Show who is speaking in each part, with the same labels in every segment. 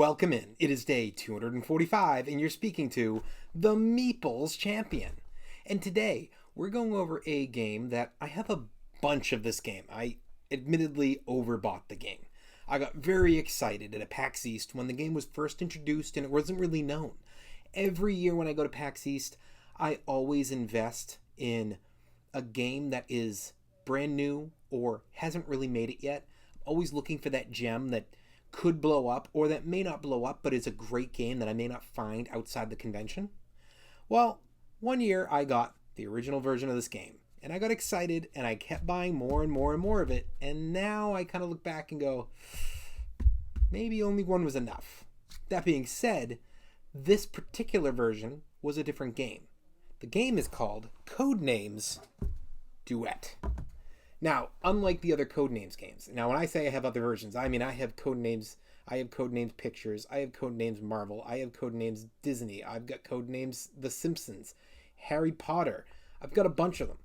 Speaker 1: Welcome in. It is day 245, and you're speaking to the Meeples Champion. And today, we're going over a game that I have a bunch of this game. I admittedly overbought the game. I got very excited at a PAX East when the game was first introduced and it wasn't really known. Every year when I go to PAX East, I always invest in a game that is brand new or hasn't really made it yet. I'm always looking for that gem that could blow up or that may not blow up but is a great game that I may not find outside the convention. Well, one year I got the original version of this game and I got excited and I kept buying more and more and more of it, and now I kind of look back and go, maybe only one was enough. That being said, this particular version was a different game. The game is called Codenames Duet. Now, unlike the other Codenames games, now when I say I have other versions, I mean I have Codenames Pictures, I have Codenames Marvel, I have Codenames Disney, I've got Codenames The Simpsons, Harry Potter. I've got a bunch of them.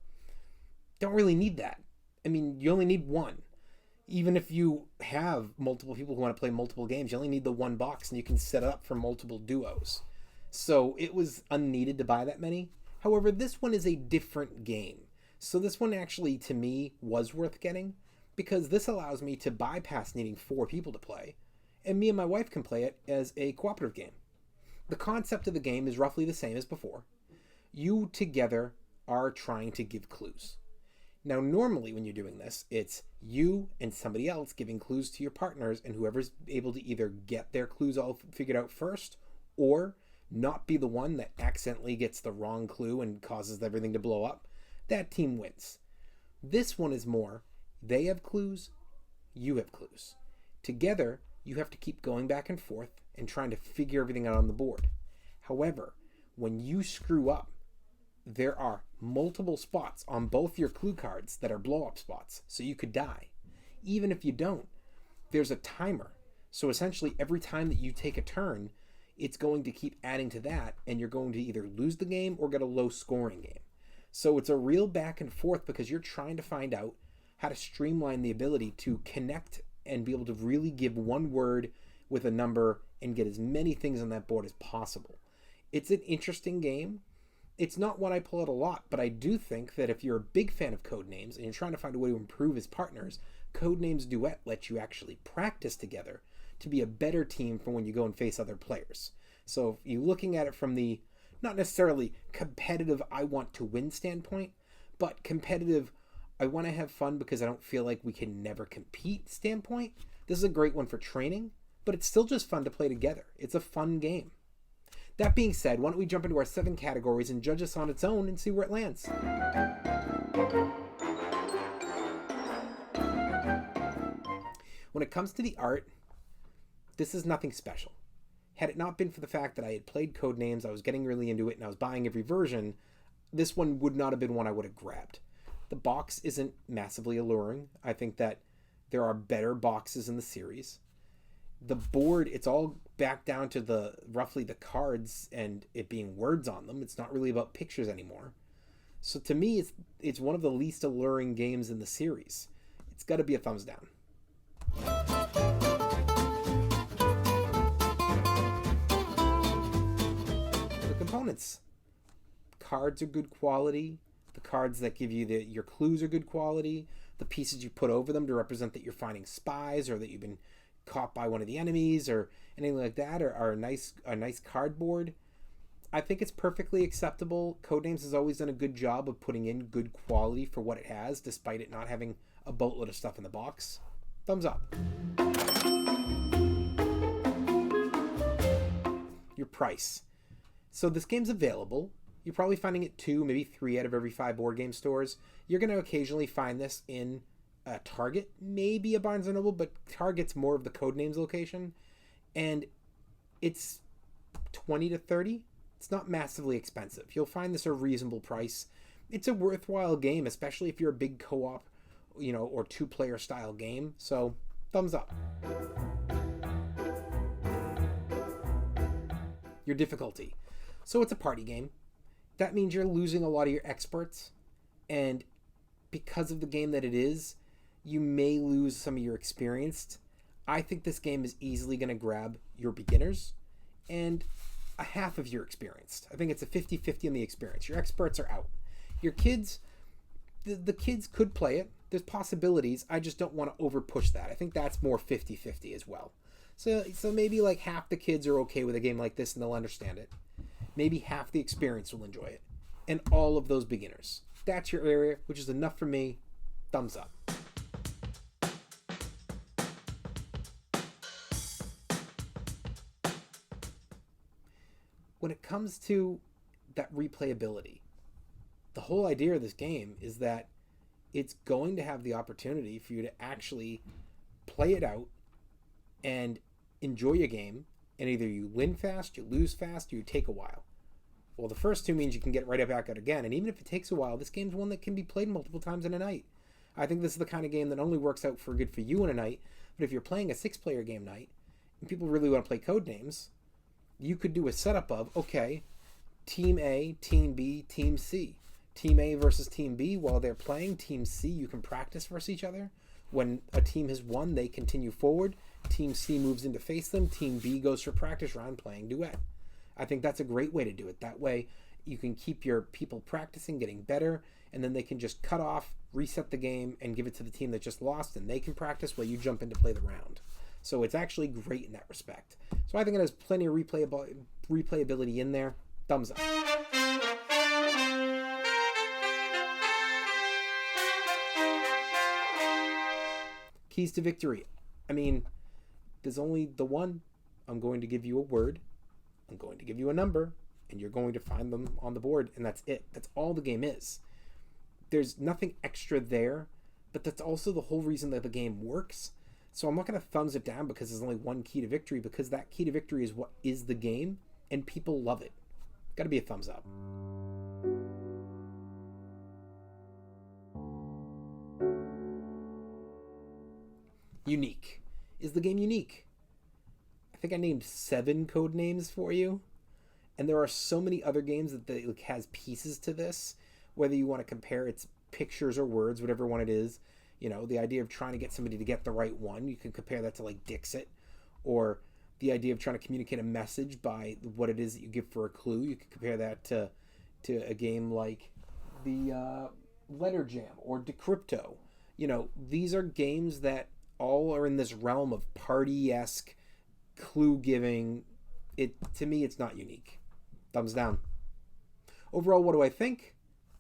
Speaker 1: Don't really need that. I mean, you only need one. Even if you have multiple people who want to play multiple games, you only need the one box and you can set it up for multiple duos. So it was unneeded to buy that many. However, this one is a different game. So this one actually, to me, was worth getting because this allows me to bypass needing 4 people to play, and me and my wife can play it as a cooperative game. The concept of the game is roughly the same as before. You together are trying to give clues. Now, normally when you're doing this, it's you and somebody else giving clues to your partners, and whoever's able to either get their clues all figured out first or not be the one that accidentally gets the wrong clue and causes everything to blow up, that team wins. This one is more, they have clues, you have clues. Together, you have to keep going back and forth and trying to figure everything out on the board. However, when you screw up, there are multiple spots on both your clue cards that are blow-up spots, so you could die. Even if you don't, there's a timer. So essentially, every time that you take a turn, it's going to keep adding to that, and you're going to either lose the game or get a low-scoring game. So it's a real back and forth because you're trying to find out how to streamline the ability to connect and be able to really give one word with a number and get as many things on that board as possible. It's an interesting game. It's not one I pull out a lot, but I do think that if you're a big fan of Codenames and you're trying to find a way to improve as partners, Codenames Duet lets you actually practice together to be a better team for when you go and face other players. So if you're looking at it from the not necessarily competitive I want to win standpoint, but competitive I want to have fun because I don't feel like we can never compete standpoint, this is a great one for training, but it's still just fun to play together. It's a fun game. That being said, why don't we jump into our 7 categories and judge us on its own and see where it lands. When it comes to the art, this is nothing special. Had it not been for the fact that I had played Codenames, I was getting really into it, and I was buying every version, this one would not have been one I would have grabbed. The box isn't massively alluring. I think that there are better boxes in the series. The board, it's all back down to roughly the cards and it being words on them. It's not really about pictures anymore. So to me, it's one of the least alluring games in the series. It's got to be a thumbs down. Components. Cards are good quality. The cards that give you your clues are good quality. The pieces you put over them to represent that you're finding spies or that you've been caught by one of the enemies or anything like that are a nice cardboard. I think it's perfectly acceptable. Codenames has always done a good job of putting in good quality for what it has, despite it not having a boatload of stuff in the box. Thumbs up. Your price. So this game's available. You're probably finding it 2, maybe 3 out of every 5 board game stores. You're going to occasionally find this in a Target, maybe a Barnes & Noble, but Target's more of the Codenames location. And it's 20 to 30. It's not massively expensive. You'll find this a reasonable price. It's a worthwhile game, especially if you're a big co-op, or 2-player style game. So, thumbs up. Your difficulty. So it's a party game. That means you're losing a lot of your experts, and because of the game that it is, you may lose some of your experienced. I think this game is easily going to grab your beginners and a half of your experienced. I think it's a 50-50 on the experience. Your experts are out. Your kids, the kids could play it. There's possibilities. I just don't want to over push that. I think that's more 50-50 as well. So maybe like half the kids are okay with a game like this and they'll understand it. Maybe half the experience will enjoy it. And all of those beginners. That's your area, which is enough for me. Thumbs up. When it comes to that replayability, the whole idea of this game is that it's going to have the opportunity for you to actually play it out and enjoy a game, and either you win fast, you lose fast, or you take a while. Well, the first two means you can get right back out again, and even if it takes a while, this game's one that can be played multiple times in a night. I think this is the kind of game that only works out for good for you in a night, but if you're playing a 6-player game night, and people really want to play Codenames, you could do a setup of, okay, Team A, Team B, Team C. Team A versus Team B while they're playing. Team C, you can practice versus each other. When a team has won, they continue forward. Team C moves in to face them. Team B goes for practice round playing duet. I think that's a great way to do it. That way, you can keep your people practicing, getting better, and then they can just cut off, reset the game, and give it to the team that just lost, and they can practice while you jump in to play the round. So it's actually great in that respect. So I think it has plenty of replayability in there. Thumbs up. Keys to victory. I mean, there's only the one. I'm going to give you a word. I'm going to give you a number. And you're going to find them on the board. And that's it. That's all the game is. There's nothing extra there. But that's also the whole reason that the game works. So I'm not going to thumbs it down because there's only one key to victory. Because that key to victory is what is the game. And people love it. Got to be a thumbs up. Unique. Is the game unique? I think I named 7 code names for you. And there are so many other games that has pieces to this. Whether you want to compare its pictures or words, whatever one it is. You know, the idea of trying to get somebody to get the right one. You can compare that to like Dixit. Or the idea of trying to communicate a message by what it is that you give for a clue. You can compare that to a game like the Letter Jam or Decrypto. You know, these are games that all are in this realm of party-esque clue giving. To me, it's not unique. Thumbs down. Overall, what do I think?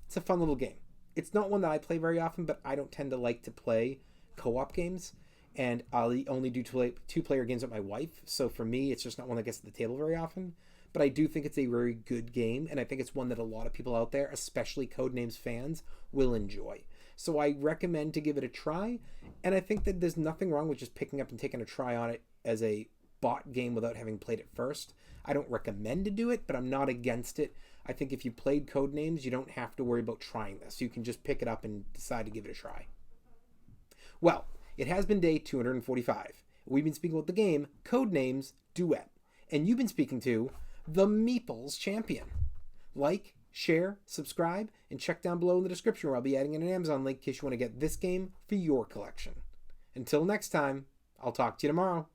Speaker 1: It's a fun little game. It's not one that I play very often, but I don't tend to like to play co-op games. And I'll only do two-player games with my wife. So for me, it's just not one that gets to the table very often. But I do think it's a very good game. And I think it's one that a lot of people out there, especially Codenames fans, will enjoy. So I recommend to give it a try. And I think that there's nothing wrong with just picking up and taking a try on it as a bought game without having played it first. I don't recommend to do it, but I'm not against it. I think if you played Codenames, you don't have to worry about trying this. You can just pick it up and decide to give it a try. Well, it has been day 245. We've been speaking about the game Codenames Duet. And you've been speaking to the Meeples Champion. Like, share, subscribe, and check down below in the description where I'll be adding an Amazon link in case you want to get this game for your collection. Until next time, I'll talk to you tomorrow.